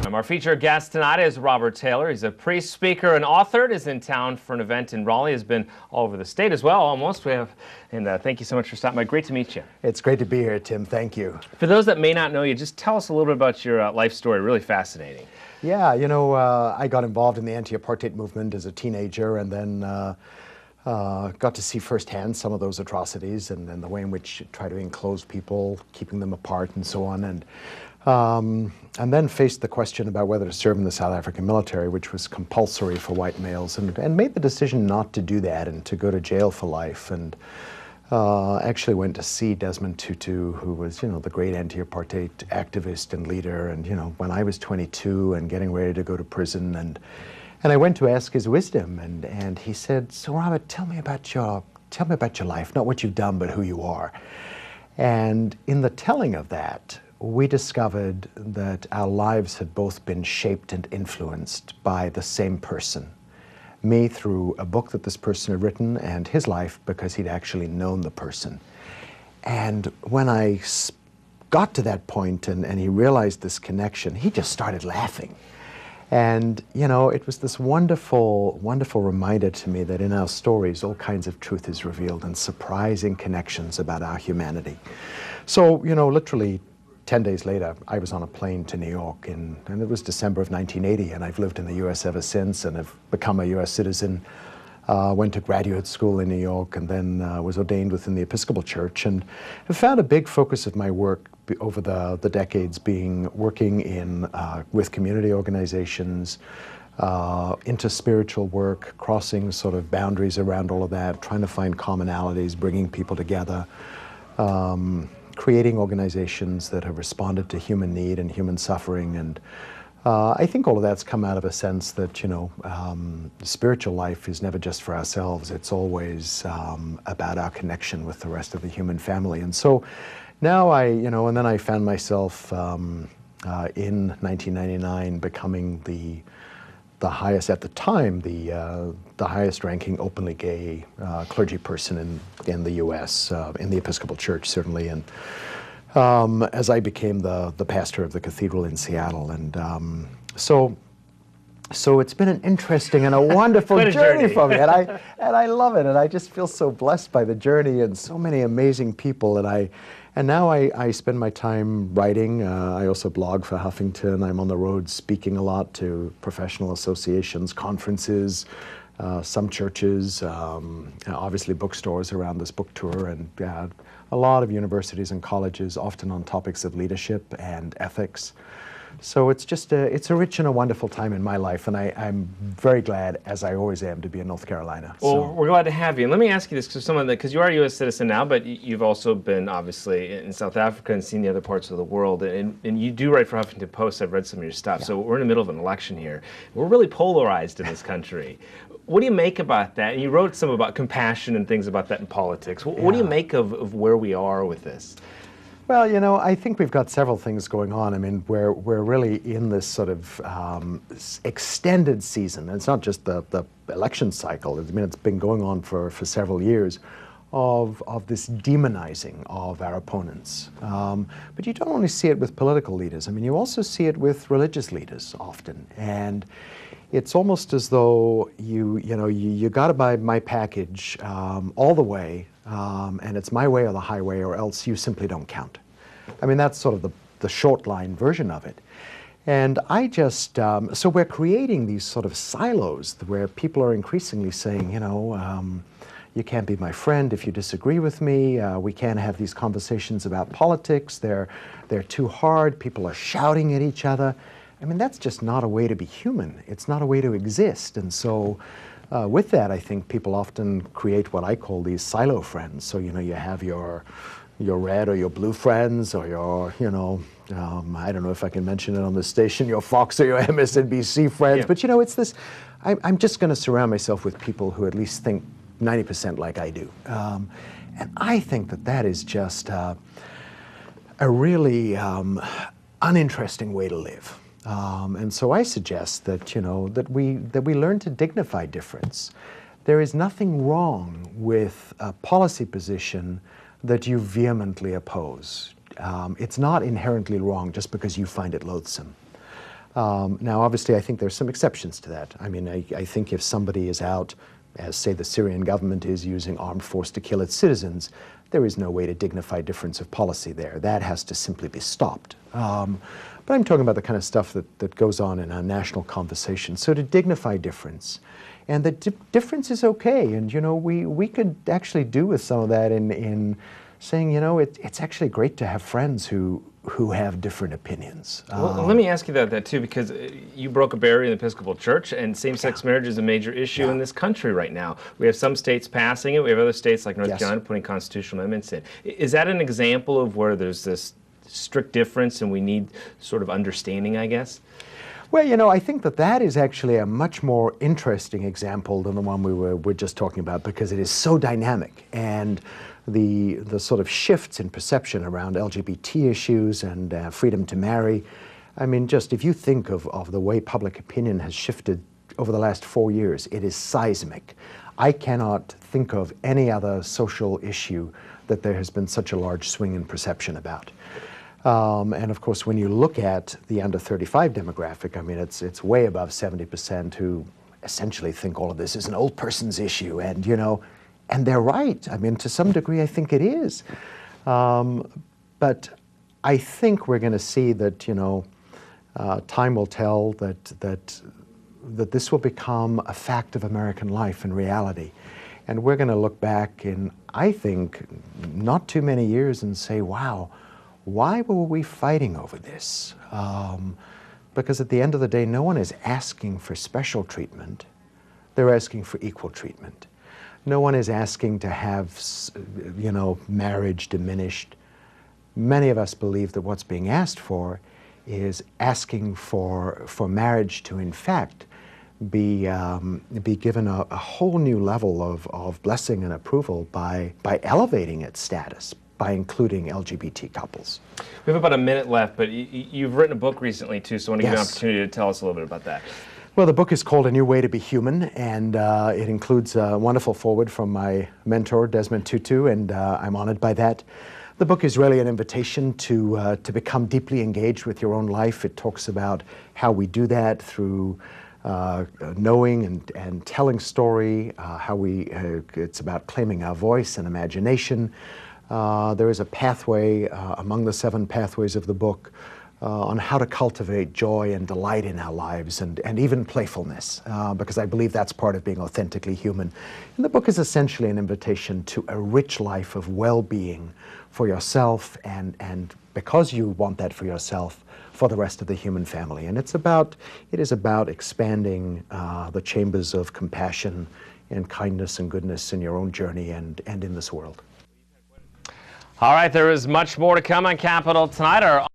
Our featured guest tonight is Robert Taylor. He's a priest, speaker, and author. Is in town for an event in Raleigh. Has been all over the state as well, almost. Thank you so much for stopping by. Great to meet you. It's great to be here, Tim. Thank you. For those that may not know you, just tell us a little bit about your life story. Really fascinating. Yeah, I got involved in the anti-apartheid movement as a teenager, and then got to see firsthand some of those atrocities and the way in which it tried to enclose people, keeping them apart, and so on. And then faced the question about whether to serve in the South African military, which was compulsory for white males, and made the decision not to do that and to go to jail for life. And actually went to see Desmond Tutu, who was, the great anti-apartheid activist and leader. And, when I was 22 and getting ready to go to prison, and I went to ask his wisdom, and he said, "So Robert, tell me about your life, not what you've done, but who you are." And in the telling of that, we discovered that our lives had both been shaped and influenced by the same person. Me through a book that this person had written, and his life because he'd actually known the person. And when I got to that point and he realized this connection, he just started laughing. And, it was this wonderful, wonderful reminder to me that in our stories, all kinds of truth is revealed and surprising connections about our humanity. So, literally 10 days later, I was on a plane to New York, and it was December of 1980, and I've lived in the U.S. ever since, and have become a U.S. citizen. Went to graduate school in New York, and then was ordained within the Episcopal Church, and have found a big focus of my work over the decades being working with community organizations, into spiritual work, crossing sort of boundaries around all of that, trying to find commonalities, bringing people together, creating organizations that have responded to human need and human suffering. And I think all of that's come out of a sense that, spiritual life is never just for ourselves. It's always about our connection with the rest of the human family. And so now and then I found myself in 1999 becoming the highest, at the time, the highest ranking openly gay clergy person in the U.S., in the Episcopal Church, certainly. And as I became the pastor of the cathedral in Seattle. And so it's been an interesting and a wonderful journey for me, and I love it, and I just feel so blessed by the journey and so many amazing people. And now I spend my time writing. I also blog for Huffington. I'm on the road speaking a lot to professional associations, conferences, some churches, obviously bookstores around this book tour, and a lot of universities and colleges, often on topics of leadership and ethics. So it's just it's a rich and a wonderful time in my life, and I'm very glad, as I always am, to be in North Carolina. Well, we're glad to have you. And let me ask you this, because you are a U.S. citizen now, but you've also been, obviously, in South Africa and seen the other parts of the world. And you do write for Huffington Post. I've read some of your stuff. Yeah. So we're in the middle of an election here. We're really polarized in this country. What do you make about that? And you wrote some about compassion and things about that in politics. What do you make of where we are with this? Well, I think we've got several things going on. I mean, we're really in this sort of extended season. It's not just the election cycle. I mean, it's been going on for several years of this demonizing of our opponents. But you don't only see it with political leaders. I mean, you also see it with religious leaders often. And it's almost as though you got to buy my package all the way, and it's my way or the highway, or else you simply don't count. I mean, that's sort of the short line version of it. And I just, so we're creating these sort of silos where people are increasingly saying, you can't be my friend if you disagree with me. We can't have these conversations about politics. They're too hard. People are shouting at each other. I mean, that's just not a way to be human. It's not a way to exist. And so with that, I think people often create what I call these silo friends. So, you have your red or your blue friends, or your, I don't know if I can mention it on the station, your Fox or your MSNBC friends. Yeah. But, it's this, I'm just going to surround myself with people who at least think 90% like I do. And I think that is just a really uninteresting way to live. And so I suggest that, that we learn to dignify difference. There is nothing wrong with a policy position that you vehemently oppose. It's not inherently wrong just because you find it loathsome. Now, obviously, I think there's some exceptions to that. I mean, I think if somebody is out, as say the Syrian government is, using armed force to kill its citizens, there is no way to dignify difference of policy there. That has to simply be stopped. But I'm talking about the kind of stuff that goes on in a national conversation. So to dignify difference, and the difference is okay. And, you know, we could actually do with some of that in saying, you know, it's actually great to have friends who have different opinions. Well, let me ask you that too, because you broke a barrier in the Episcopal Church, and same-sex marriage is a major issue in this country right now. We have some states passing it. We have other states like North Carolina putting constitutional amendments in. Is that an example of where there's this strict difference and we need sort of understanding, I guess? Well, you know, I think that is actually a much more interesting example than the one we were just talking about, because it is so dynamic, and the sort of shifts in perception around LGBT issues and freedom to marry. I mean, just if you think of the way public opinion has shifted over the last 4 years, it is seismic. I cannot think of any other social issue that there has been such a large swing in perception about. And of course, when you look at the under 35 demographic, I mean, it's way above 70% who essentially think all of this is an old person's issue, and, you know, and they're right. I mean, to some degree, I think it is. But I think we're going to see that, you know, time will tell that this will become a fact of American life and reality. And we're going to look back in, I think, not too many years and say, wow, why were we fighting over this? Because at the end of the day, no one is asking for special treatment. They're asking for equal treatment. No one is asking to have, you know, marriage diminished. Many of us believe that what's being asked for is asking for marriage to, in fact, be given a whole new level of blessing and approval by elevating its status, by including LGBT couples. We have about a minute left, but you've written a book recently too, so I want to give you an opportunity to tell us a little bit about that. Well, the book is called A New Way to Be Human, and it includes a wonderful foreword from my mentor, Desmond Tutu, and I'm honored by that. The book is really an invitation to become deeply engaged with your own life. It talks about how we do that through knowing and telling story, it's about claiming our voice and imagination. There is a pathway among the 7 pathways of the book on how to cultivate joy and delight in our lives, and even playfulness, because I believe that's part of being authentically human. And the book is essentially an invitation to a rich life of well-being for yourself, and because you want that for yourself, for the rest of the human family. And it is about expanding the chambers of compassion and kindness and goodness in your own journey and in this world. All right, there is much more to come on Capitol tonight.